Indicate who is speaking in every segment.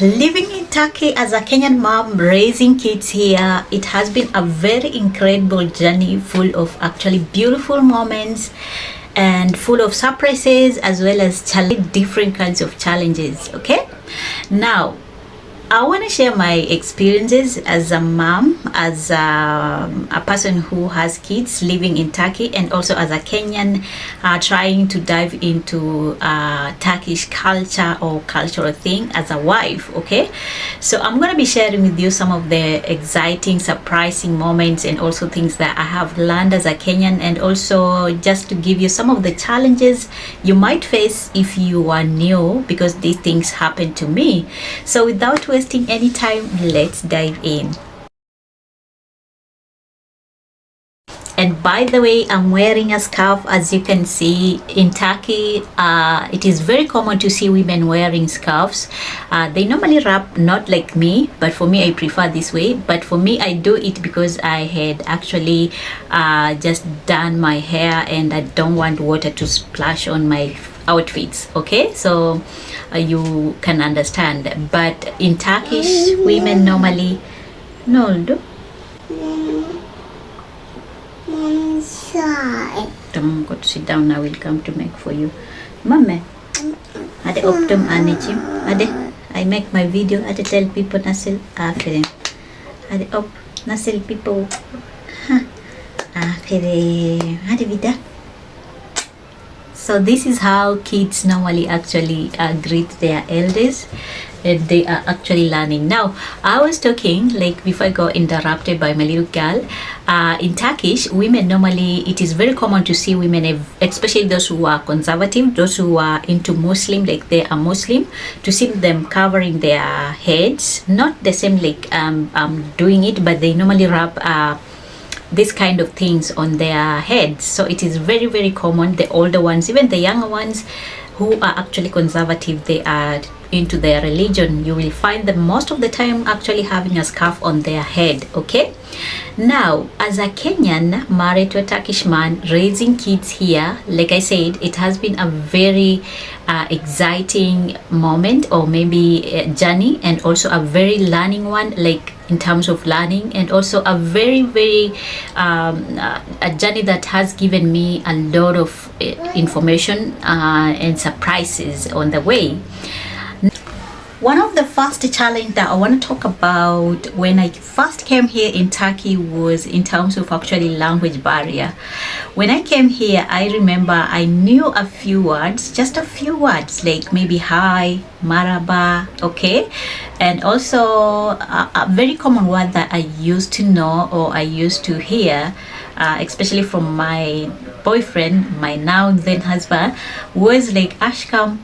Speaker 1: living in Turkey as a Kenyan mom, raising kids here, it has been a very incredible journey full of actually beautiful moments and full of surprises as well as different kinds of challenges. Okay, now I want to share my experiences as a mom, as a person who has kids living in Turkey, and also as a Kenyan trying to dive into Turkish culture or cultural thing as a wife. Okay, so I'm going to be sharing with you some of the exciting, surprising moments and also things that I have learned as a Kenyan, and also just to give you some of the challenges you might face if you are new, because these things happen to me. So without wasting any time, let's dive in. And by the way, I'm wearing a scarf. As you can see, in Turkey, it is very common to see women wearing scarves. They normally wrap, not like me, but for me, I prefer this way. But for me, I do it because I had actually just done my hair and I don't want water to splash on my outfits. Okay, so you can understand. But in Turkish, women normally don't go to sit down. I will come to make for you. Mama, ade optum anechim. Ade, I make my video. Ade tell people nasil afere. Ade op nasil people. Afere. Ade vida. So this is how kids normally actually greet their elders. They are actually learning. Now, I was talking, like before I got interrupted by my little girl, in Turkish, women normally, it is very common to see women, especially those who are conservative, those who are into Muslim, like they are Muslim, to see them covering their heads. Not the same like I'm doing it, but they normally wrap this kind of things on their heads. So it is very, very common. The older ones, even the younger ones who are actually conservative, they are into their religion, you will find them most of the time actually having a scarf on their head. Okay, now as a Kenyan married to a Turkish man, raising kids here, like I said, it has been a very exciting moment, or maybe a journey, and also a very learning one, like in terms of learning, and also a very a journey that has given me a lot of information and surprises on the way. One of the first challenge that I want to talk about when I first came here in Turkey was in terms of actually language barrier. When I came here, I remember I knew a few words, just a few words, like maybe hi, maraba, okay? And also a very common word that I used to know or I used to hear, especially from my boyfriend, my now then husband, was like ashkam,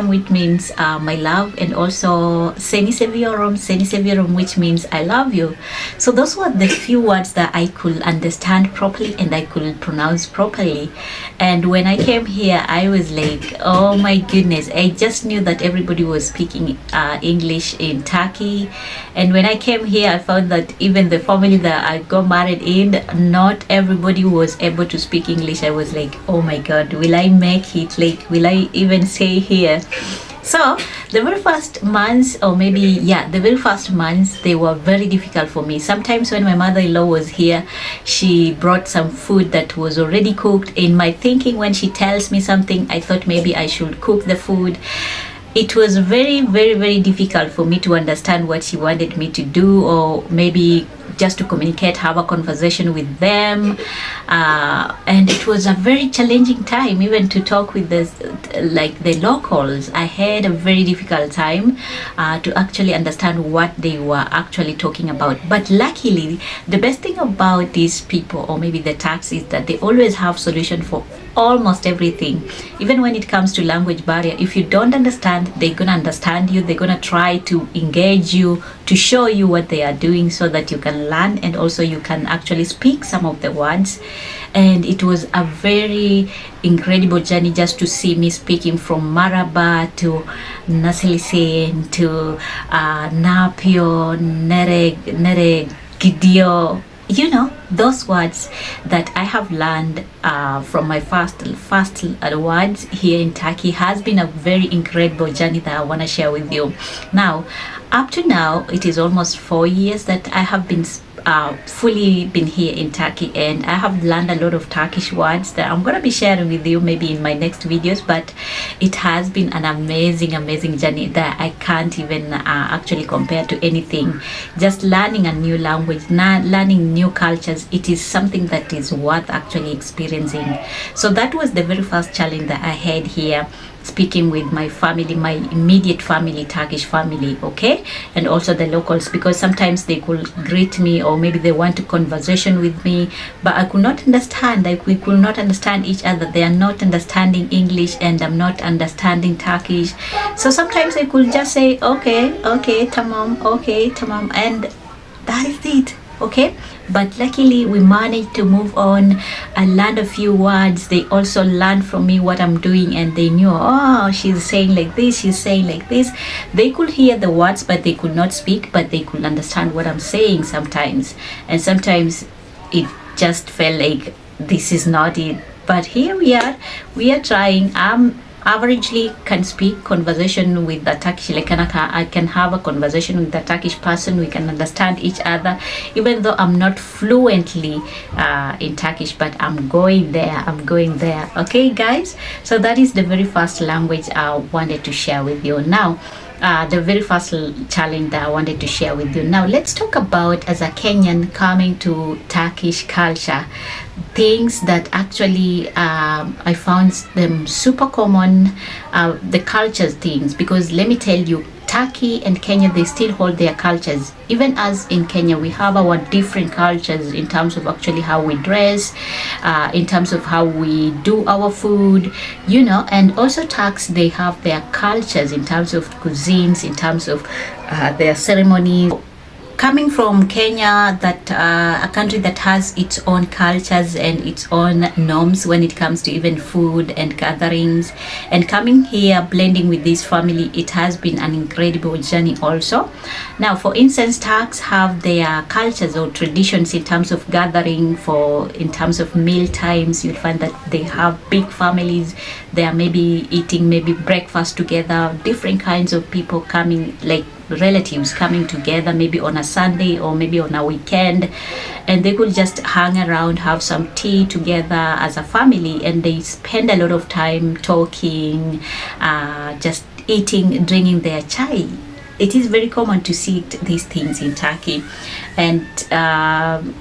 Speaker 1: which means my love, and also seni seviyorum, which means I love you. So those were the few words that I could understand properly and I could pronounce properly. And when I came here, I was like, oh my goodness, I just knew that everybody was speaking English in Turkey. And when I came here, I found that even the family that I got married in, not everybody was able to speak English. I was like, oh my god, will I make it? Like, will I even stay here? So the very first months, or maybe the very first months, they were very difficult for me. Sometimes when my mother-in-law was here, she brought some food that was already cooked. In my thinking, when she tells me something, I thought maybe I should cook the food. It was very difficult for me to understand what she wanted me to do, or maybe just to communicate, have a conversation with them, and it was a very challenging time even to talk with the locals. I had a very difficult time to actually understand what they were actually talking about. But luckily, the best thing about these people, or maybe the Turks, is that they always have solution for almost everything. Even when it comes to language barrier, if you don't understand, they're gonna understand you. They're gonna try to engage you, to show you what they are doing so that you can learn, and also you can actually speak some of the words. And it was a very incredible journey just to see me speaking from maraba to nasilisin to napio, nere gidio, you know, those words that I have learned from my first words here in Turkey has been a very incredible journey that I want to share with you. Now, up to now, it is almost 4 years that I have been fully been here in Turkey, and I have learned a lot of Turkish words that I'm gonna be sharing with you maybe in my next videos. But it has been an amazing journey that I can't even actually compare to anything. Just learning a new language, learning new cultures, it is something that is worth actually experiencing. So that was the very first challenge that I had here, speaking with my family, my immediate family, Turkish family, okay, and also the locals, because sometimes they could greet me or maybe they want to conversation with me, but I could not understand. Like, we could not understand each other. They are not understanding English and I'm not understanding Turkish. So sometimes I could just say okay, tamam, okay, tamam, and that is it. Okay, but luckily we managed to move on. I learned a few words. They also learned from me what I'm doing, and they knew, oh, she's saying like this, she's saying like this. They could hear the words, but they could not speak, but they could understand what I'm saying sometimes. And sometimes it just felt like this is not it. But here we are trying. Averagely can speak conversation with the Turkish, like I can have a conversation with the Turkish person. We can understand each other, even though I'm not fluently in Turkish, but I'm going there. Okay guys, so that is the very first language I wanted to share with you. Now the very first challenge that I wanted to share with you. Now let's talk about, as a Kenyan coming to Turkish culture, things that actually I found them super common, the cultures things, because let me tell you, Turkey and Kenya, they still hold their cultures. Even as in Kenya, we have our different cultures in terms of actually how we dress, in terms of how we do our food, you know, and also Turks, they have their cultures in terms of cuisines, in terms of their ceremonies. Coming from Kenya, that a country that has its own cultures and its own norms when it comes to even food and gatherings, and coming here blending with this family, it has been an incredible journey also. Now for instance, Turks have their cultures or traditions in terms of gathering, in terms of meal times. You'll find that they have big families. They are maybe eating maybe breakfast together, different kinds of people coming, like relatives coming together maybe on a Sunday or maybe on a weekend, and they could just hang around, have some tea together as a family, and they spend a lot of time talking, just eating, drinking their chai. It is very common to see these things in Turkey. And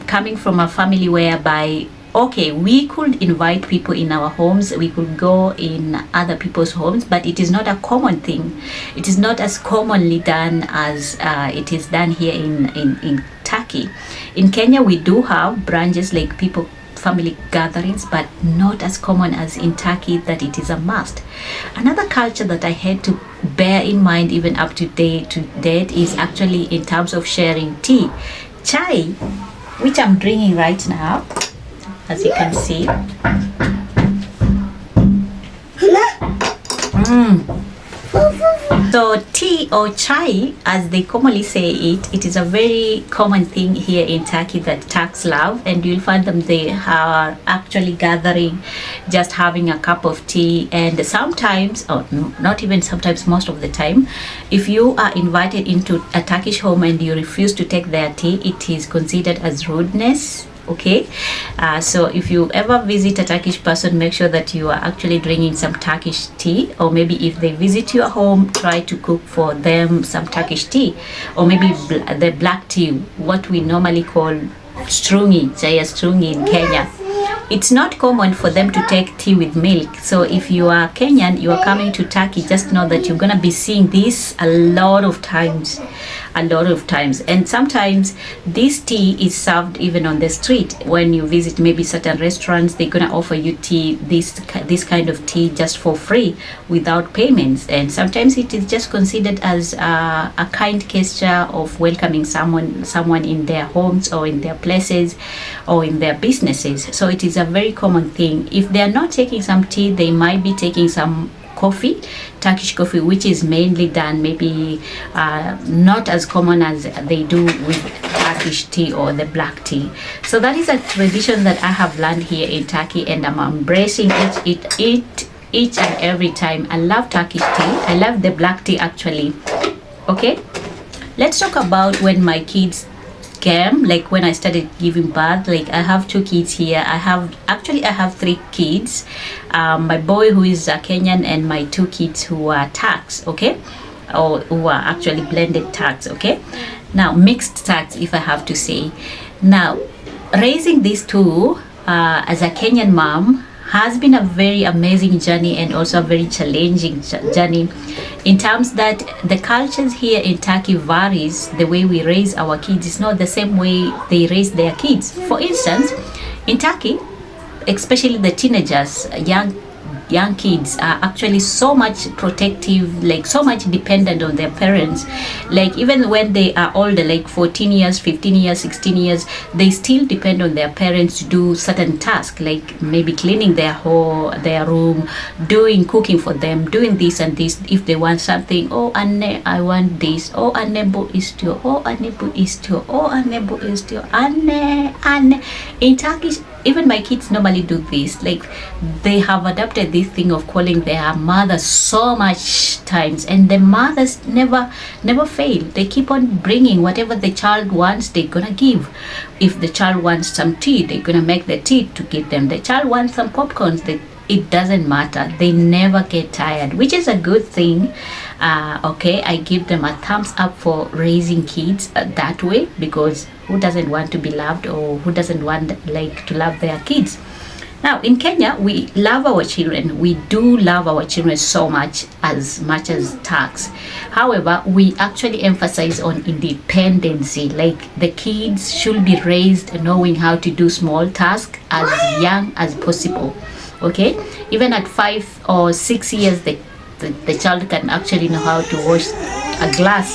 Speaker 1: coming from a family whereby, okay, we could invite people in our homes, we could go in other people's homes, but it is not a common thing. It is not as commonly done as it is done here in Turkey. In Kenya, we do have branches like family gatherings, but not as common as in Turkey that it is a must. Another culture that I had to bear in mind even up to date is actually in terms of sharing tea. Chai, which I'm drinking right now, as you can see. So tea or chai, as they commonly say it is a very common thing here in Turkey that Turks love, and you'll find them, they are actually gathering, just having a cup of tea. And sometimes, or not even sometimes, most of the time, if you are invited into a Turkish home and you refuse to take their tea, it is considered as rudeness. Okay, so if you ever visit a Turkish person, make sure that you are actually drinking some Turkish tea, or maybe if they visit your home, try to cook for them some Turkish tea, or maybe the black tea, what we normally call strungi, chai strungi in Kenya. It's not common for them to take tea with milk. So if you are Kenyan, you are coming to Turkey, just know that you're gonna be seeing this a lot of times. And sometimes this tea is served even on the street. When you visit maybe certain restaurants, they're gonna offer you tea, this kind of tea, just for free without payments. And sometimes it is just considered as a kind gesture of welcoming someone in their homes or in their places or in their businesses. So it is a very common thing. If they are not taking some tea, they might be taking some coffee, Turkish coffee, which is mainly done maybe not as common as they do with Turkish tea or the black tea. So that is a tradition that I have learned here in Turkey, and I'm embracing it each and every time. I love Turkish tea. I love the black tea actually. Okay, Let's talk about when my kids came, like when I started giving birth. Like I have 2 kids here. I have 3 kids. My boy who is Kenyan, and my 2 kids who are Turks, okay, or who are actually blended Turks, okay. Now mixed Turks, if I have to say. Now raising these two as a Kenyan mom has been a very amazing journey, and also a very challenging journey, in terms that the cultures here in Turkey varies. The way we raise our kids is not the same way they raise their kids. For instance, in Turkey, especially the teenagers, young kids are actually so much protective, like so much dependent on their parents. Like even when they are older, like 14 years, 15 years, 16 years, they still depend on their parents to do certain tasks, like maybe cleaning their room, doing cooking for them, doing this and this. If they want something, oh Anne, I want this, oh Anne bo istiyor, oh Anne bu istiyor, oh Anne bu istiyor, Anne. In Turkish, even my kids normally do this. Like they have adopted this thing of calling their mother so much times, and the mothers never fail. They keep on bringing whatever the child wants, they're gonna give. If the child wants some tea, they're gonna make the tea to give them. The child wants some popcorns, it doesn't matter. They never get tired, which is a good thing. Okay, I give them a thumbs up for raising kids that way, because who doesn't want to be loved, or who doesn't want like to love their kids? Now in Kenya, we love our children. We do love our children so much as Turks. However, we actually emphasize on independency. Like the kids should be raised knowing how to do small tasks as young as possible. Okay, even at 5 or 6 years, the child can actually know how to wash a glass.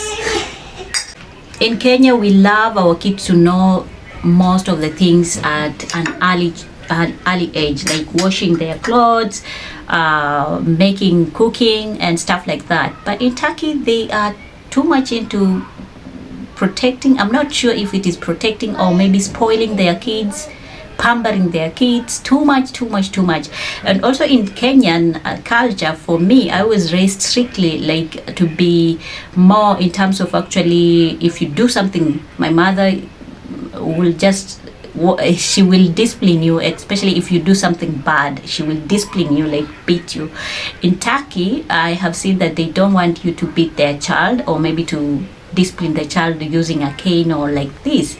Speaker 1: In Kenya, we love our kids to know most of the things at an early age, like washing their clothes, making cooking and stuff like that. But in Turkey, they are too much into protecting. I'm not sure if it is protecting or maybe spoiling their kids, pampering their kids too much. And also in Kenyan culture, for me, I was raised strictly like to be more in terms of actually, if you do something, my mother will just, she will discipline you, especially if you do something bad. She will discipline you, like beat you. In Turkey, I have seen that they don't want you to beat their child, or maybe to discipline the child using a cane or like this.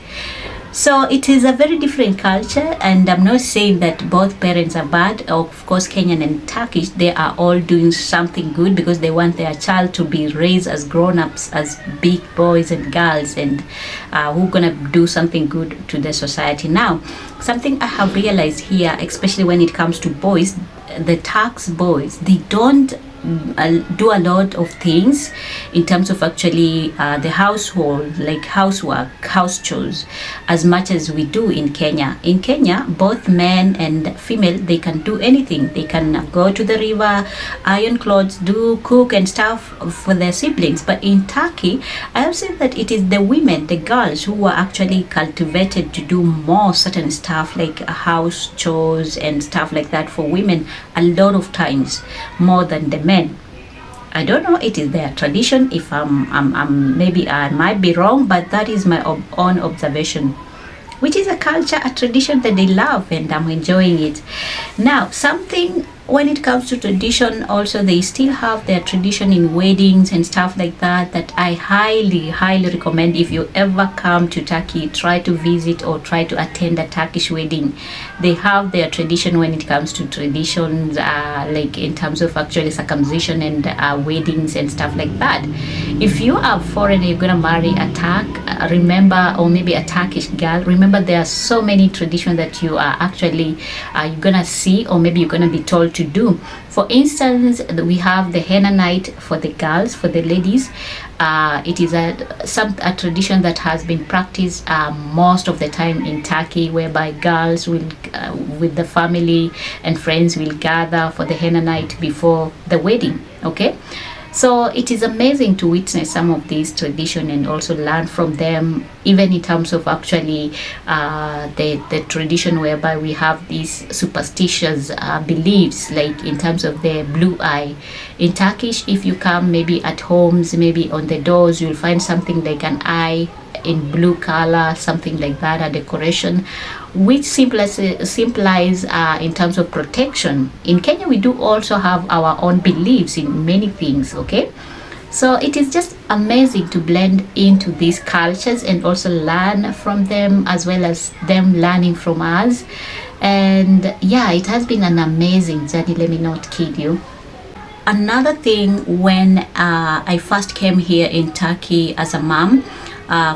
Speaker 1: So it is a very different culture, and I'm not saying that both parents are bad. Of course, Kenyan and Turkish, they are all doing something good, because they want their child to be raised as grown-ups, as big boys and girls, and who are gonna do something good to the society. Now, something I have realized here, especially when it comes to boys, the Turks boys, they don't do a lot of things in terms of actually the household, like housework, house chores, as much as we do in Kenya. In Kenya, both men and female, they can do anything. They can go to the river, iron clothes, cook and stuff for their siblings. But in Turkey, I have seen that it is the women, the girls, who are actually cultivated to do more certain stuff, like house chores and stuff like that, for women a lot of times more than the men. I don't know, it is their tradition. If I'm maybe I might be wrong, but that is my own observation, which is a culture, a tradition that they love, and I'm enjoying it. Now, something when it comes to tradition, also they still have their tradition in weddings and stuff like that, that I highly recommend. If you ever come to Turkey, try to visit or try to attend a Turkish wedding. They have their tradition when it comes to traditions, like in terms of actually circumcision and weddings and stuff like that. If you are foreign, you're gonna marry a Turk, remember, or maybe a Turkish girl, remember there are so many traditions that you are actually you're gonna see, or maybe you're gonna be told to do. For instance, we have the henna night for the girls, for the ladies. It is a tradition that has been practiced most of the time in Turkey, whereby girls will with the family and friends will gather for the henna night before the wedding. Okay, So it is amazing to witness some of these tradition and also learn from them, even in terms of actually the tradition whereby we have these superstitious beliefs, like in terms of the blue eye. In Turkish, if you come maybe at homes, maybe on the doors, you'll find something like an eye in blue color, something like that, a decoration, which symbolize in terms of protection. In Kenya, we do also have our own beliefs in many things, okay? So it is just amazing to blend into these cultures and also learn from them, as well as them learning from us. And yeah, it has been an amazing journey, let me not kid you. Another thing, when I first came here in Turkey as a mom,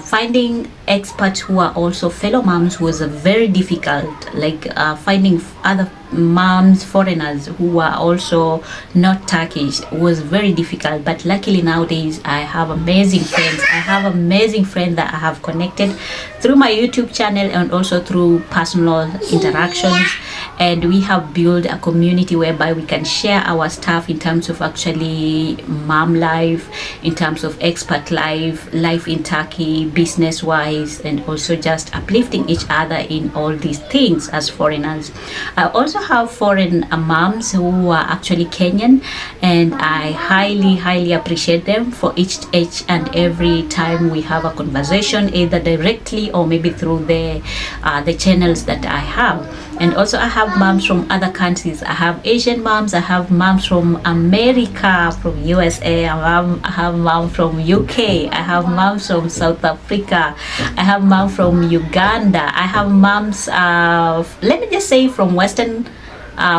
Speaker 1: finding expats who are also fellow moms was very difficult. Like finding other moms, foreigners who are also not Turkish, was very difficult. But luckily nowadays I have amazing friends. I have amazing friends that I have connected through my YouTube channel and also through personal interactions, and we have built a community whereby we can share our stuff in terms of actually mom life, in terms of expat life in Turkey, business wise, and also just uplifting each other in all these things as foreigners. I also have foreign moms who are actually Kenyan, and I highly appreciate them for each and every time we have a conversation, either directly or maybe through the channels that I have. And also I have moms from other countries. I have Asian moms, I have moms from America, from USA, I have moms from UK, I have moms from South Africa, I have moms from Uganda, I have moms, let me just say, from Western,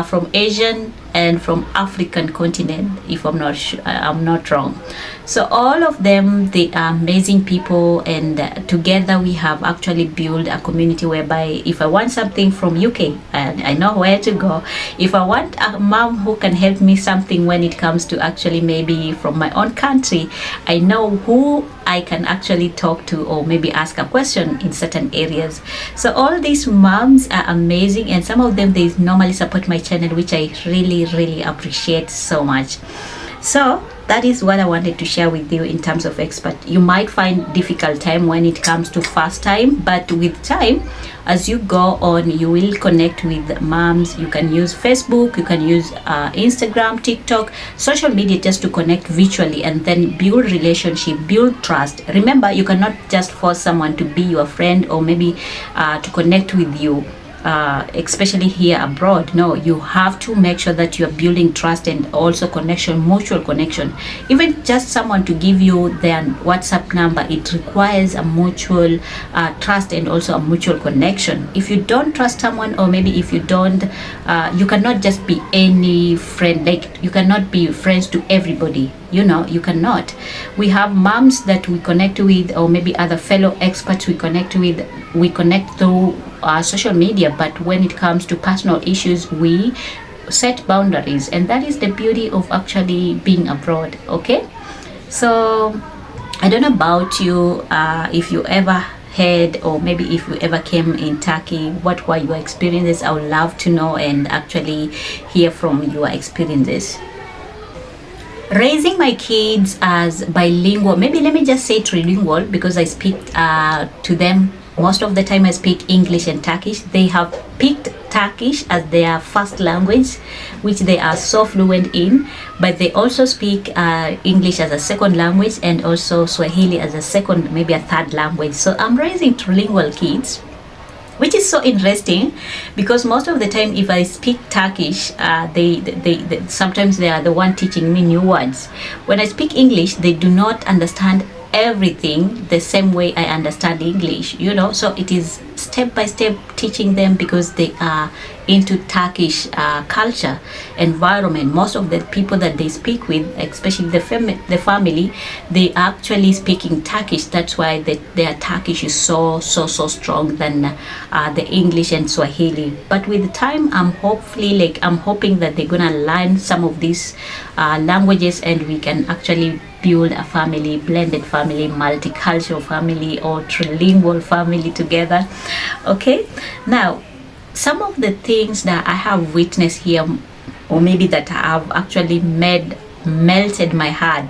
Speaker 1: from Asian, and from African continent, if I'm not wrong. So all of them, they are amazing people, and together we have actually built a community whereby if I want something from UK, and I know where to go. If I want a mom who can help me something when it comes to actually maybe from my own country, I know who I can actually talk to or maybe ask a question in certain areas. So all these moms are amazing, and some of them, they normally support my channel, which I really appreciate so much. So that is what I wanted to share with you in terms of expat. You might find difficult time when it comes to first time, but with time, as you go on, you will connect with moms. You can use Facebook, you can use Instagram, TikTok, social media, just to connect virtually and then build relationship, build trust. Remember, you cannot just force someone to be your friend or maybe to connect with you, especially here abroad. No, you have to make sure that you are building trust and also connection, mutual connection. Even just someone to give you their WhatsApp number, it requires a mutual trust and also a mutual connection. If you don't trust someone, or maybe if you don't, you cannot just be any friend. Like, you cannot be friends to everybody, you know, you cannot. We have moms that we connect with, or maybe other fellow expats we connect with, we connect through social media, but when it comes to personal issues, we set boundaries, and that is the beauty of actually being abroad. Okay, so I don't know about you, if you ever had, or maybe if you ever came in Turkey, what were your experiences? I would love to know and actually hear from your experiences. Raising my kids as bilingual, maybe let me just say trilingual, because I speak to them most of the time. I speak English and Turkish. They have picked Turkish as their first language, which they are so fluent in, but they also speak English as a second language, and also Swahili as a second, maybe a third language. So I'm raising trilingual kids, which is so interesting, because most of the time if I speak Turkish, they sometimes they are the one teaching me new words. When I speak English, they do not understand everything the same way I understand English, you know. So it is step by step teaching them, because they are into Turkish culture, environment. Most of the people that they speak with, especially the family, they are actually speaking Turkish. That's why their Turkish is so strong than the English and Swahili. But with time, I'm hoping that they're gonna learn some of these languages, and we can actually build a family, blended family, multicultural family, or trilingual family together. Okay, now some of the things that I have witnessed here, or maybe that I have actually made melted my heart,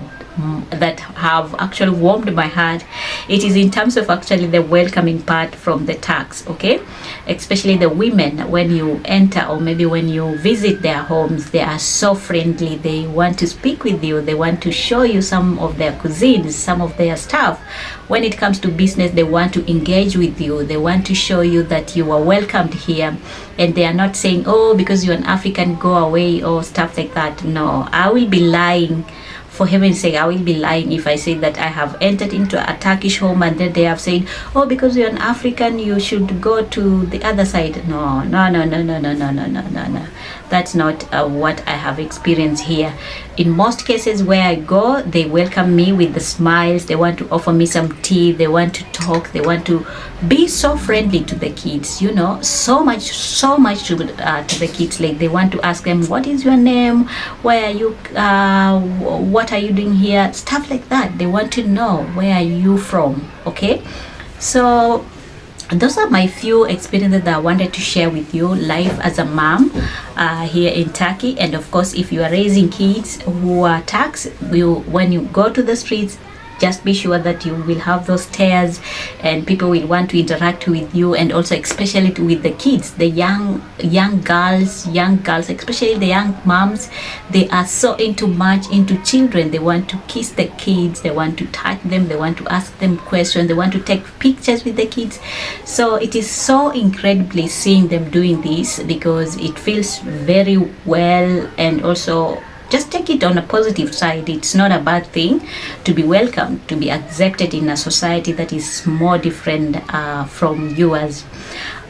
Speaker 1: that have actually warmed my heart, it is in terms of actually the welcoming part from the Turks. Okay, especially the women, when you enter or maybe when you visit their homes, they are so friendly. They want to speak with you, they want to show you some of their cuisines, some of their stuff. When it comes to business, they want to engage with you, they want to show you that you are welcomed here, and they are not saying, oh, because you're an African, go away, or stuff like that. No, I will be lying. For heaven's sake, I will be lying if I say that I have entered into a Turkish home and then they have said, oh, because you're an African, you should go to the other side. No, no, no, no, no, no, no, no, no, no, no. That's not what I have experienced here. In most cases where I go, they welcome me with the smiles. They want to offer me some tea. They want to talk. They want to be so friendly to the kids, you know, so much to the kids. Like, they want to ask them, what is your name? Where are you? What are you doing here? Stuff like that. They want to know, where are you from? Okay, so those are my few experiences that I wanted to share with you. Life as a mom here in Turkey. And of course, if you are raising kids who are Turks, when you go to the streets, just be sure that you will have those stares and people will want to interact with you, and also especially with the kids, the young girls, especially the young moms. They are so into children. They want to kiss the kids, they want to touch them, they want to ask them questions, they want to take pictures with the kids. So it is so incredibly seeing them doing this, because it feels very well. And also, just take it on a positive side. It's not a bad thing to be welcomed, to be accepted in a society that is more different from yours.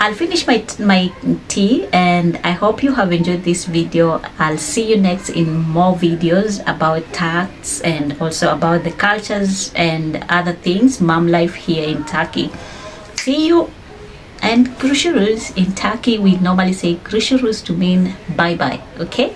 Speaker 1: I'll finish my tea, and I hope you have enjoyed this video. I'll see you next in more videos about Turks and also about the cultures and other things, mom life here in Turkey. See you. And Görüşürüz in Turkey, we normally say Görüşürüz to mean bye bye. Okay.